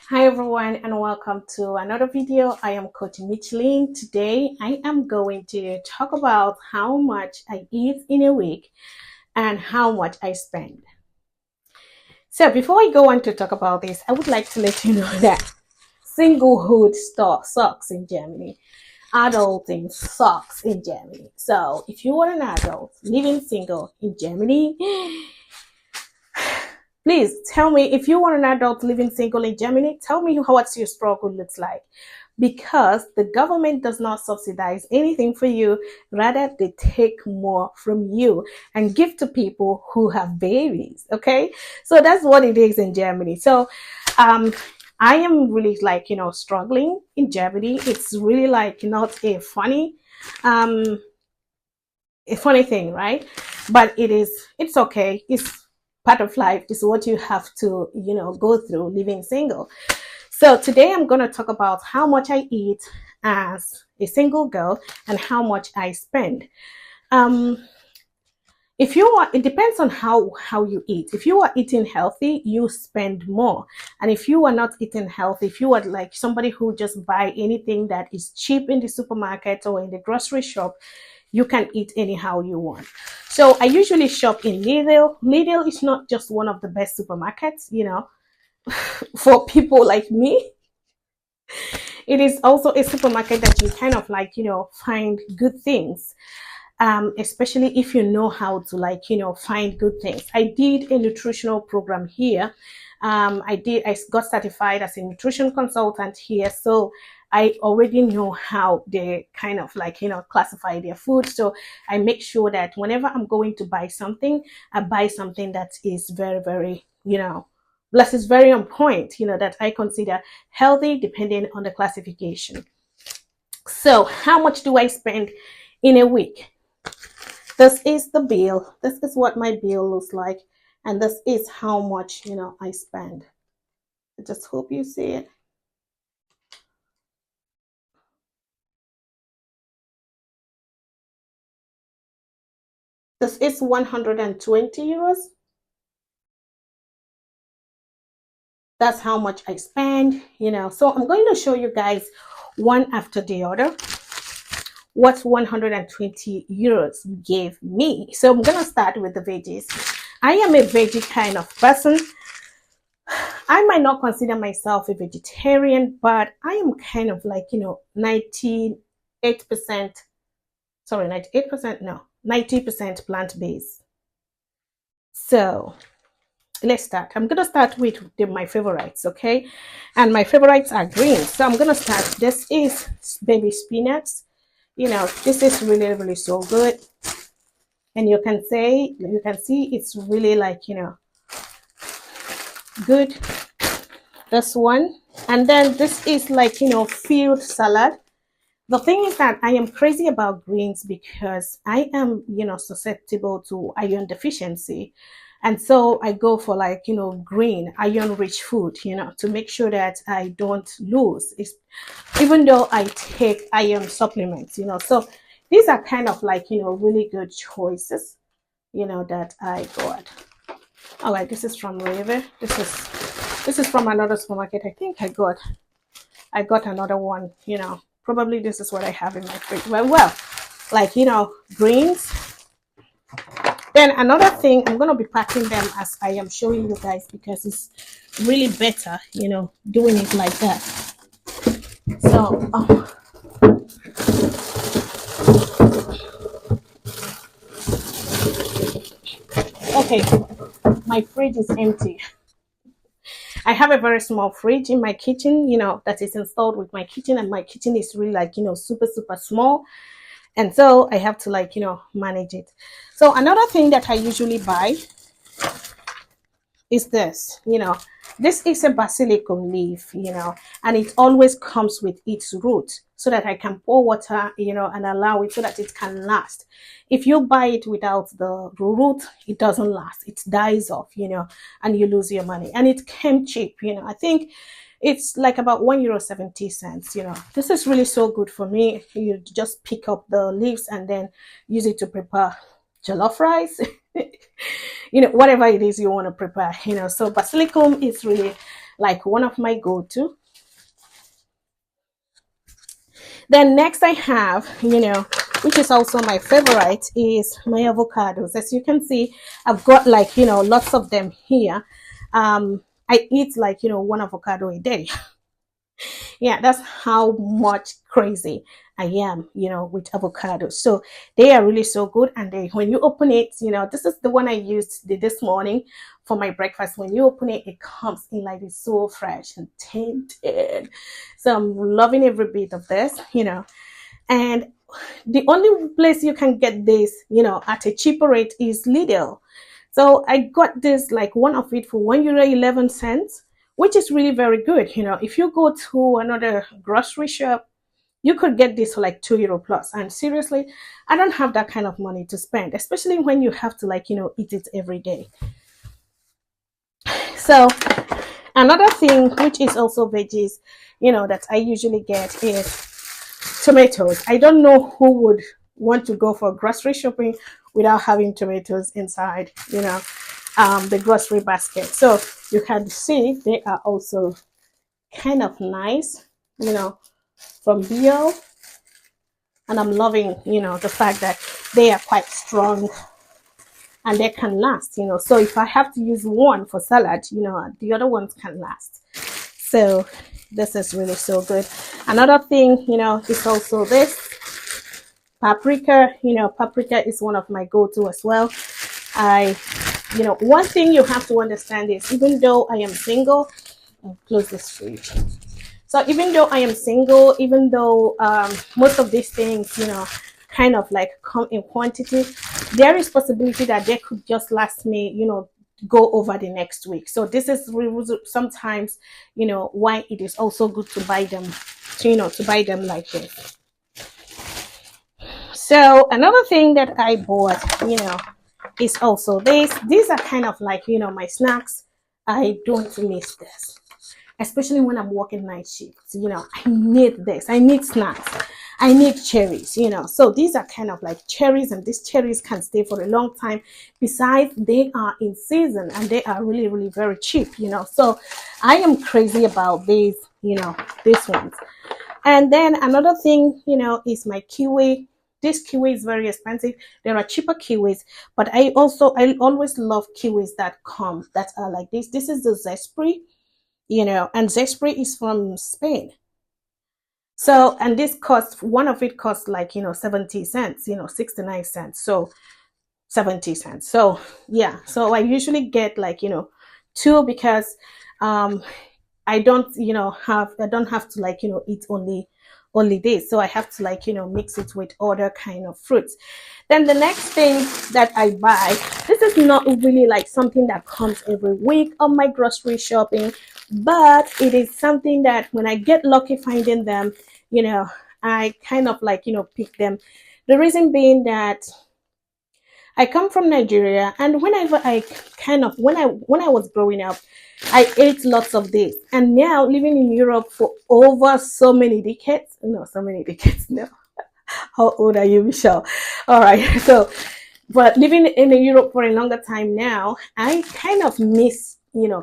Hi everyone and welcome to another video. I am Coach Michelin. Today I am going to talk about how much I eat in a week and how much I spend. So before I go on to talk about this, I would like to let you know that singlehood sucks in Germany. Adulting sucks in Germany. So if you are an adult living single in Germany, please tell me, if you are an adult living single in Germany, tell me what your struggle looks like. Because the government does not subsidize anything for you, rather they take more from you and give to people who have babies. Okay, so that's what it is in Germany. So I am really struggling in Germany. It's really like not um a funny thing, right? But it's okay. It's part of life. It's what you have to go through living single. So today I'm going to talk about how much I eat as a single girl and how much I spend. Um, if you are, it depends on how you eat. If you are eating healthy, you spend more. And if you are not eating healthy, if you are like somebody who just buy anything that is cheap in the supermarket or in the grocery shop, you can eat anyhow you want. So I usually shop in Lidl. Lidl is not just one of the best supermarkets, for people like me. It is also a supermarket that you kind of find good things, especially if you know how to find good things. I did a nutritional program here. I got certified as a nutrition consultant here, so I already know how they kind of classify their food. So I make sure that whenever I'm going to buy something, I buy something that is very, very, plus it's very on point, that I consider healthy depending on the classification. So how much do I spend in a week? This is the bill. This is what my bill looks like. And this is how much, I spend. I just hope you see it. This is 120 euros. That's how much I spend, So I'm going to show you guys one after the other what 120 euros gave me. So I'm going to start with the veggies. I am a veggie kind of person. I might not consider myself a vegetarian, but I am kind of 98%, sorry, 98%, no, 90% plant-based. So let's start. I'm going to start with my favorites, okay? And my favorites are green. So I'm going to start. This is baby spinach. This is really, really so good. And you can see it's really good. This one. And then this is field salad. The thing is that I am crazy about greens because I am, susceptible to iron deficiency. And so I go for green, iron rich food, to make sure that I don't lose. Even though I take iron supplements, So these are kind of really good choices, that I got. All right, this is from River. This is from another supermarket. I think I got another one, Probably this is what I have in my fridge. Well, greens. Then another thing, I'm going to be packing them as I am showing you guys because it's really better, doing it like that. So, okay, my fridge is empty. I have a very small fridge in my kitchen, that is installed with my kitchen, and my kitchen is really super, super small. And so I have to manage it. So another thing that I usually buy is this, this is a basilicum leaf, and it always comes with its root so that I can pour water, and allow it so that it can last. If you buy it without the root, it doesn't last. It dies off, and you lose your money. And it came cheap, I think it's like about €1.70. This is really so good for me. You just pick up the leaves and then use it to prepare jollof rice, whatever it is you want to prepare, So basilicum is really like one of my go-to. Then next I have, which is also my favorite, is my avocados. As you can see, I've got like, lots of them here. I eat like, one avocado a day. Yeah, that's how much crazy I am, with avocados. So they are really so good. And when you open it, this is the one I used this morning for my breakfast. When you open it, it comes in like it's so fresh and tinted. So I'm loving every bit of this, And the only place you can get this, at a cheaper rate is Lidl. So I got this, like one of it for €1.11, which is really very good. If you go to another grocery shop, you could get this for like €2 plus. And seriously, I don't have that kind of money to spend, especially when you have to like, eat it every day. So another thing, which is also veggies, that I usually get is tomatoes. I don't know who would want to go for grocery shopping without having tomatoes inside, the grocery basket. So you can see they are also kind of nice, from Bio. And I'm loving, the fact that they are quite strong and they can last, So if I have to use one for salad, the other ones can last. So this is really so good. Another thing, is also this paprika. Paprika is one of my go-to as well. One thing you have to understand is, even though I am single, I'll close this fridge. So even though I am single, even though most of these things, kind of like come in quantity, there is possibility that they could just last me, go over the next week. So this is sometimes, why it is also good to buy them, to buy them like this. So another thing that I bought, is also this. These are kind of like, my snacks. I don't miss this, especially when I'm working night shifts. I need this. I need snacks. I need cherries, So these are kind of like cherries, and these cherries can stay for a long time. Besides, they are in season and they are really, really very cheap, So I am crazy about these, these ones. And then another thing, is my kiwi. This kiwi is very expensive. There are cheaper kiwis, but I always love kiwis that are like this. This is the Zespri, and Zespri is from Spain. So, and one of it costs like, 70 cents, 69 cents. So 70 cents. So yeah, so I usually get like, two, because I don't have to like, eat only this. So I have to like, mix it with other kind of fruits. Then the next thing that I buy, this is not really like something that comes every week on my grocery shopping, but it is something that when I get lucky finding them, I kind of like, pick them. The reason being that I come from Nigeria, and whenever I kind of when I was growing up, I ate lots of this. And now living in Europe for over so many decades, no. How old are you, Michelle? All right. So, but living in Europe for a longer time now, I kind of miss,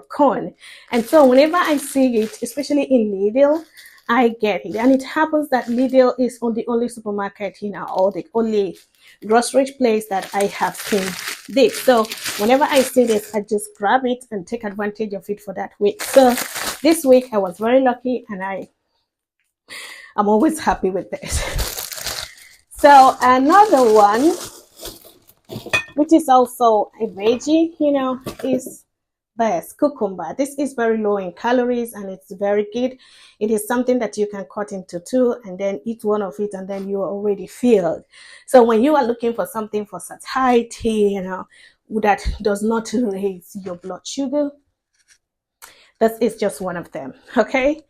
corn. And so whenever I see it, especially in Lidl, I get it. And it happens that Lidl is the only supermarket, or the only grocery place that I have seen this. So whenever I see this, I just grab it and take advantage of it for that week. So this week I was very lucky, and I'm always happy with this. So another one, which is also a veggie, is this cucumber. This is very low in calories and it's very good. It is something that you can cut into two and then eat one of it, and then you are already filled. So when you are looking for something for satiety, that does not raise your blood sugar, that is just one of them. Okay.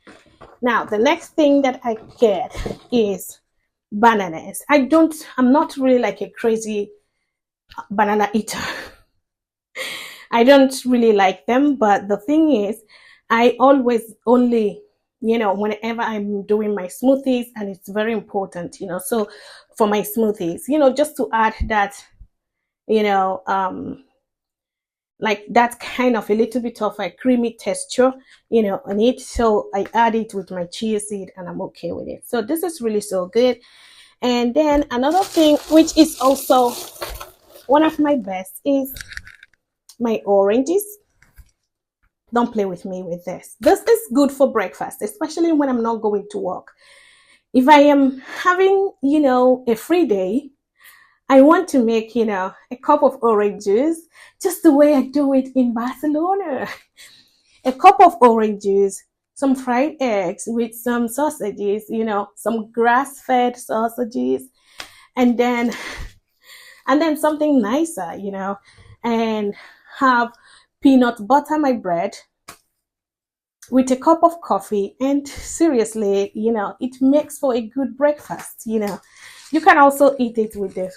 Now the next thing that I get is bananas. I'm not really like a crazy banana eater. I don't really like them, but the thing is, I always only, whenever I'm doing my smoothies, and it's very important, so for my smoothies, just to add that, like that kind of a little bit of a creamy texture, on it. So I add it with my chia seed and I'm okay with it. So this is really so good. And then another thing, which is also one of my best, is my oranges. Don't play with me with this. This is good for breakfast, especially when I'm not going to work. If I am having, a free day, I want to make, a cup of orange juice just the way I do it in Barcelona. A cup of orange juice, some fried eggs with some sausages, some grass-fed sausages, and then something nicer, and have peanut butter my bread with a cup of coffee, and seriously, it makes for a good breakfast. You can also eat it with the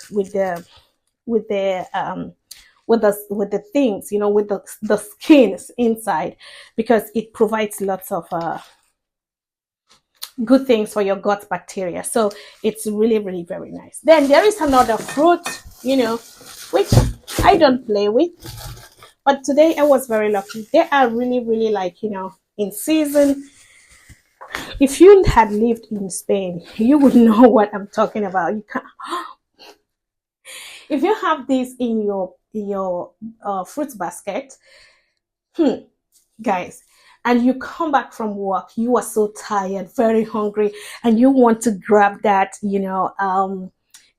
things, with the skins inside, because it provides lots of good things for your gut bacteria. So it's really, really very nice. Then there is another fruit, which I don't play with, but today I was very lucky. They are really, really like, in season. If you had lived in Spain, you would know what I'm talking about. You can If you have this in your fruit basket, guys, and you come back from work, you are so tired, very hungry, and you want to grab that,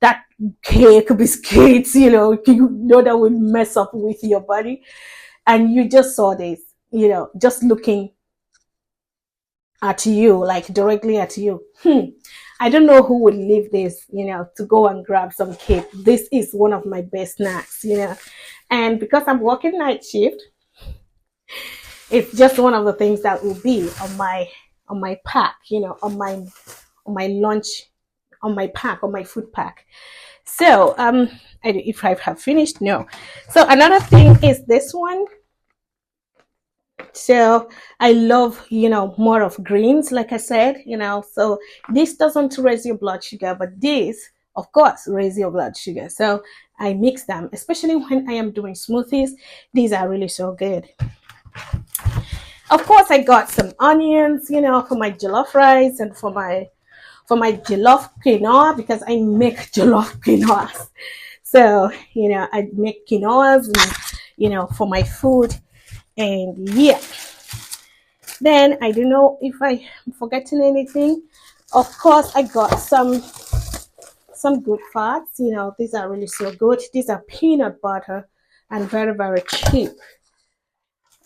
that cake, biscuits, that would mess up with your body, and you just saw this, just looking at you, like directly at you. I don't know who would leave this, to go and grab some cake. This is one of my best snacks, and because I'm working night shift, it's just one of the things that will be on my pack, on my lunch, on my pack, on my food pack. So if I have finished, no. So another thing is this one. So I love, more of greens, like I said, so this doesn't raise your blood sugar, but this, of course, raise your blood sugar. So I mix them, especially when I am doing smoothies. These are really so good. Of course, I got some onions, for my jollof rice and for my jollof quinoa, because I make jollof quinoas. So, I make quinoas, for my food. And yeah, then I don't know if I'm forgetting anything. Of course, I got some good fats. These are really so good. These are peanut butter and very, very cheap.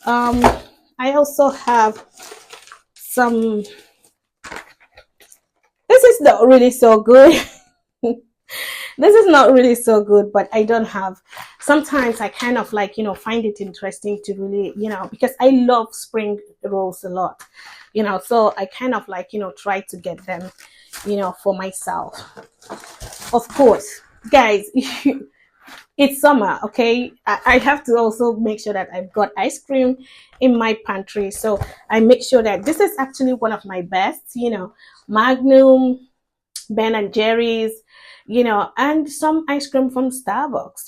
I also have some. This is not really so good. This is not really so good, but I don't have. Sometimes I kind of like, find it interesting to really, because I love spring rolls a lot, so I kind of like, try to get them, for myself. Of course, guys, it's summer, okay? I have to also make sure that I've got ice cream in my pantry. So I make sure that this is actually one of my best, Magnum, Ben and Jerry's, and some ice cream from Starbucks.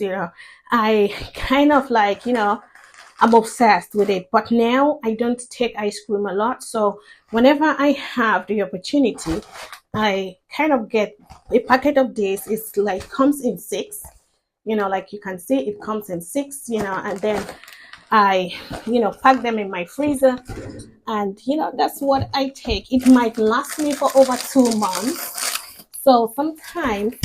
I kind of like, I'm obsessed with it. But now I don't take ice cream a lot. So whenever I have the opportunity, I kind of get a packet of this. It's like comes in 6, like you can see, it comes in 6, and then I, pack them in my freezer, and that's what I take. It might last me for over 2 months. So sometimes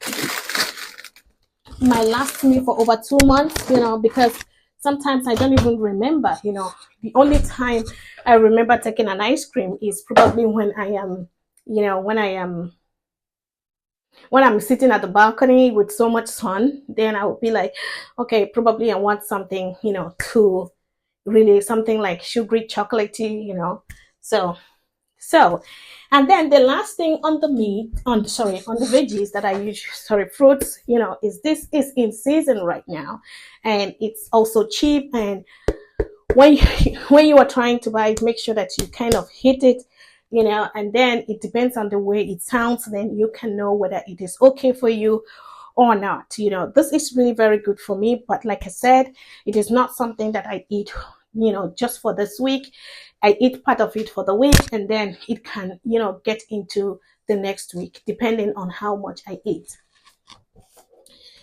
it might last me for over 2 months, because sometimes I don't even remember, the only time I remember taking an ice cream is probably when I am, when I'm sitting at the balcony with so much sun. Then I will be like, okay, probably I want something, to really something like sugary chocolatey, so, and then the last thing on the on the veggies that I use, fruits, is this is in season right now, and it's also cheap. And when when you are trying to buy it, make sure that you kind of hit it, and then it depends on the way it sounds. Then you can know whether it is okay for you or not. You know, this is really very good for me, but like I said, it is not something that I eat, you know, just for this week. I eat part of it for the week, and then it can, you know, get into the next week depending on how much I eat.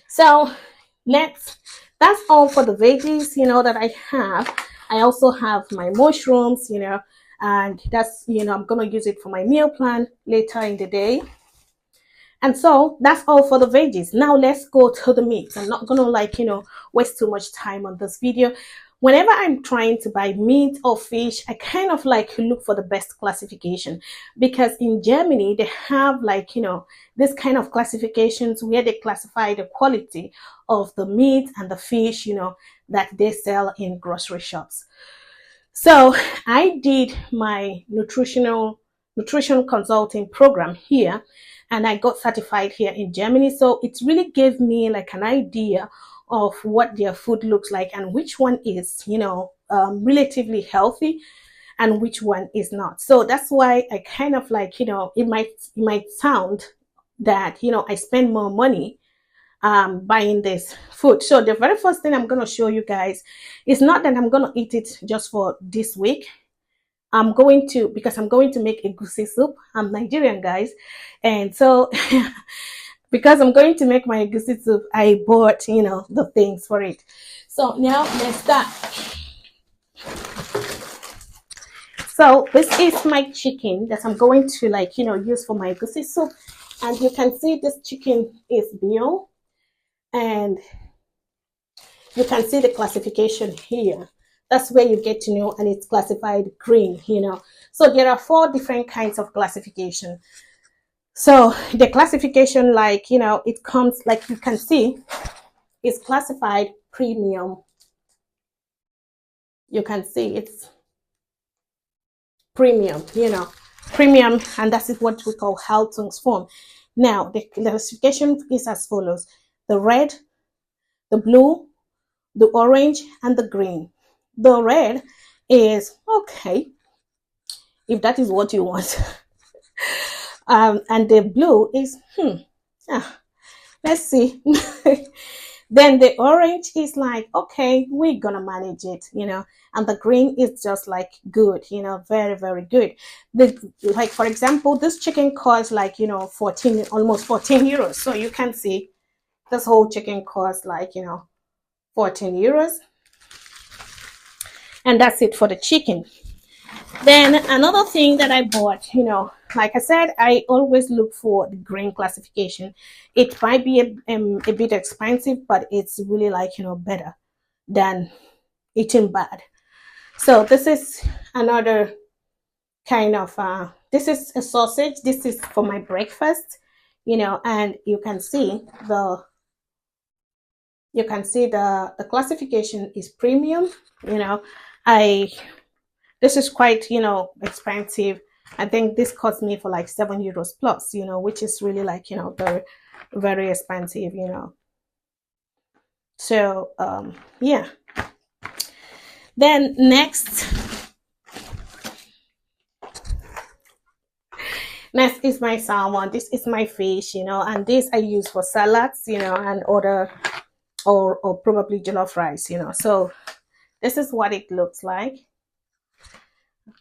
So that's all for the veggies, you know, that I have. I also have my mushrooms, you know, and that's, you know, I'm gonna use it for my meal plan later in the day. And so that's all for the veggies. Now let's go to the meat. I'm not gonna, like, you know, waste too much time on this video. Whenever I'm trying to buy meat or fish, I kind of like look for the best classification, because in Germany they have, like, you know, this kind of classifications where they classify the quality of the meat and the fish, you know, that they sell in grocery shops. So I did my nutrition consulting program here, and I got certified here in Germany. So it really gave me like an idea of what their food looks like and which one is, you know, relatively healthy and which one is not. So that's why I kind of like, you know, it might sound that, you know, I spend more money buying this food. So the very first thing I'm going to show you guys is not that I'm going to eat it just for this week. Because I'm going to make egusi soup. I'm Nigerian, guys. And so because I'm going to make my egusi soup, I bought, you know, the things for it. So now let's start. So this is my chicken that I'm going to, like, you know, use for my egusi soup. And you can see this chicken is Beyond. And you can see the classification here. That's where you get to know, and it's classified green, you know. So there are 4 different kinds of classification. So the classification, like, you know, it comes, like you can see, is classified premium. You can see it's premium, you know, premium, and that is what we call Haltungsform. Now the classification is as follows: the red, the blue, the orange, and the green. The red is okay, if that is what you want. And the blue is let's see. Then the orange is like, okay, we're gonna manage it, you know. And the green is just like good, you know, very, very good. Like, for example, this chicken costs, like, you know, almost 14 euros. So you can see this whole chicken costs, like, you know, 14 euros. And that's it for the chicken. Then another thing that I bought, you know, like I said, I always look for the green classification. It might be a bit expensive, but it's really, like, you know, better than eating bad. So this is another kind of, this is a sausage. This is for my breakfast, you know, and you can see the classification is premium, you know. This is quite, you know, expensive. I think this cost me for like 7 euros plus, you know, which is really, like, you know, very, very expensive, you know. So yeah. Then next is my salmon. This is my fish, you know, and this I use for salads, you know, and other, or probably jollof rice, you know. So this is what it looks like,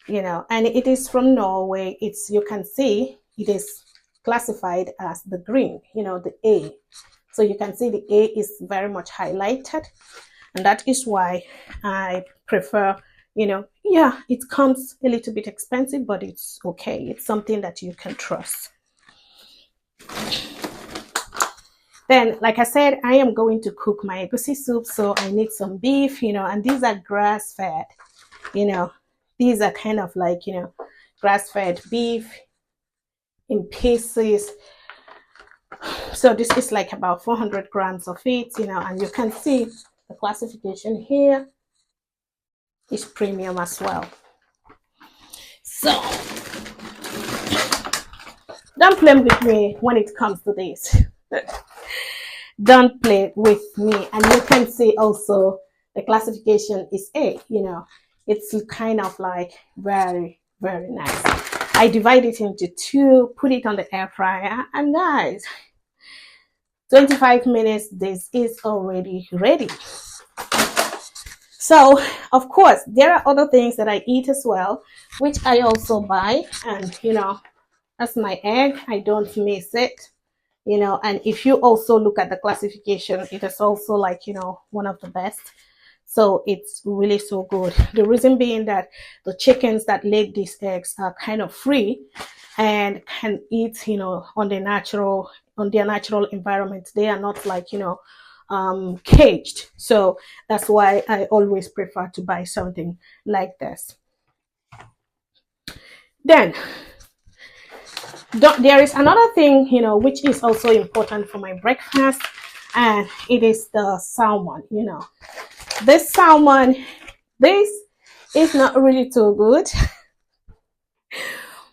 you know, and it is from Norway. It's, you can see it is classified as the green, you know, the A. So you can see the A is very much highlighted, and that is why I prefer, you know, yeah, it comes a little bit expensive, but it's okay. It's something that you can trust. Then, like I said, I am going to cook my egusi soup, so I need some beef, you know, and these are grass-fed, you know. These are kind of like, you know, grass-fed beef in pieces. So this is like about 400 grams of it, you know, and you can see the classification here is premium as well. So don't play with me when it comes to this. Don't play with me. And you can see also the classification is A, you know. It's kind of like very, very nice. I divide it into 2, put it on the air fryer, and guys, 25 minutes, this is already ready. So of course there are other things that I eat as well, which I also buy, and that's my egg. I don't miss it. And if you also look at the classification, it is also like one of the best. So it's really so good. The reason being that the chickens that lay these eggs are kind of free and can eat on their natural environment. They are not like caged. So that's why I always prefer to buy something like this. Then there is another thing which is also important for my breakfast, and it is the salmon. This salmon, this is not really too good,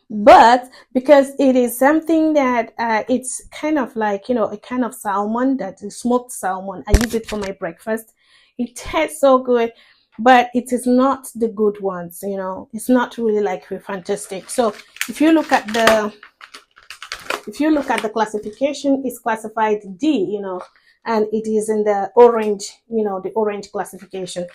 but because it is something that it's kind of like a kind of salmon, that is smoked salmon. I use it for my breakfast. It tastes so good, but it is not the good ones. It's not really like fantastic. So if you look at the classification, it's classified D, and it is in the orange, the orange classification,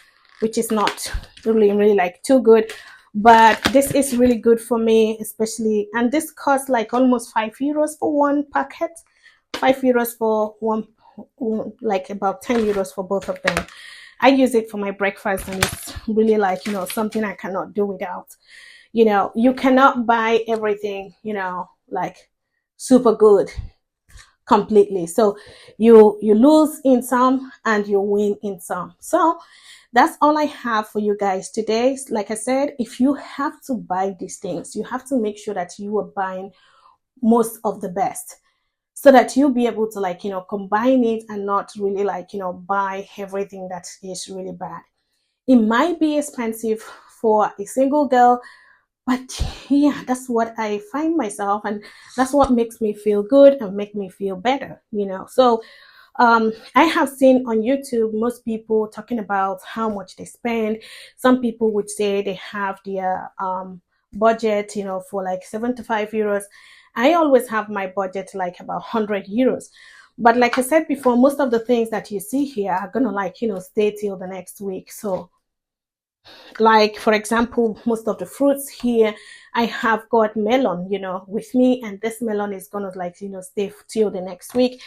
which is not really like too good. But this is really good for me, especially, and this costs like almost €5 for one packet, €5 for one, like about €10 for both of them. I use it for my breakfast, and it's really like something I cannot do without. You cannot buy everything like super good completely. So you lose in some and you win in some. So that's all I have for you guys today. Like I said, if you have to buy these things, you have to make sure that you are buying most of the best, so that you'll be able to combine it and not really buy everything that is really bad. It might be expensive for a single girl, but yeah, that's what I find myself, and that's what makes me feel good and make me feel better. So I have seen on YouTube most people talking about how much they spend. Some people would say they have their budget for like €75. I always have my budget like about €100. But like I said before, most of the things that you see here are gonna stay till the next week. So like for example, most of the fruits here, I have got melon with me, and this melon is gonna stay till the next week.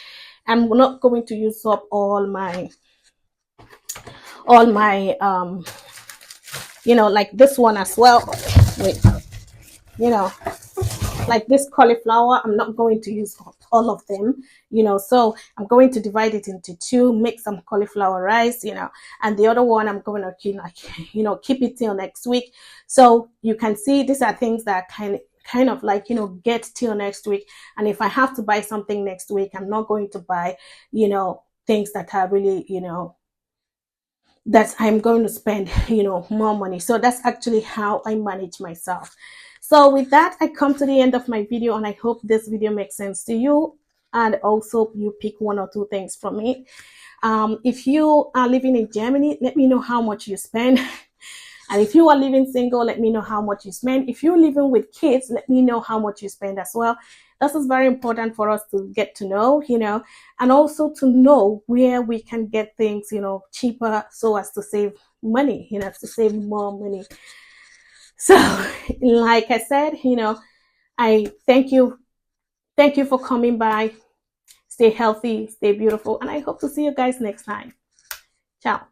I'm not going to use up all my like this one as well. Wait, like this cauliflower, I'm not going to use all of them, so I'm going to divide it into two, make some cauliflower rice, and the other one I'm going to keep it till next week. So you can see these are things that kind of get till next week. And if I have to buy something next week, I'm not going to buy things that are really that I'm going to spend more money. So that's actually how I manage myself. So with that, I come to the end of my video, and I hope this video makes sense to you, and also you pick one or two things from it. If you are living in Germany, let me know how much you spend. And if you are living single, let me know how much you spend. If you're living with kids, let me know how much you spend as well. This is very important for us to get to know, and also to know where we can get things, cheaper, so as to save money, to save more money. So, like I said, I thank you. Thank you for coming by. Stay healthy, stay beautiful, and I hope to see you guys next time. Ciao.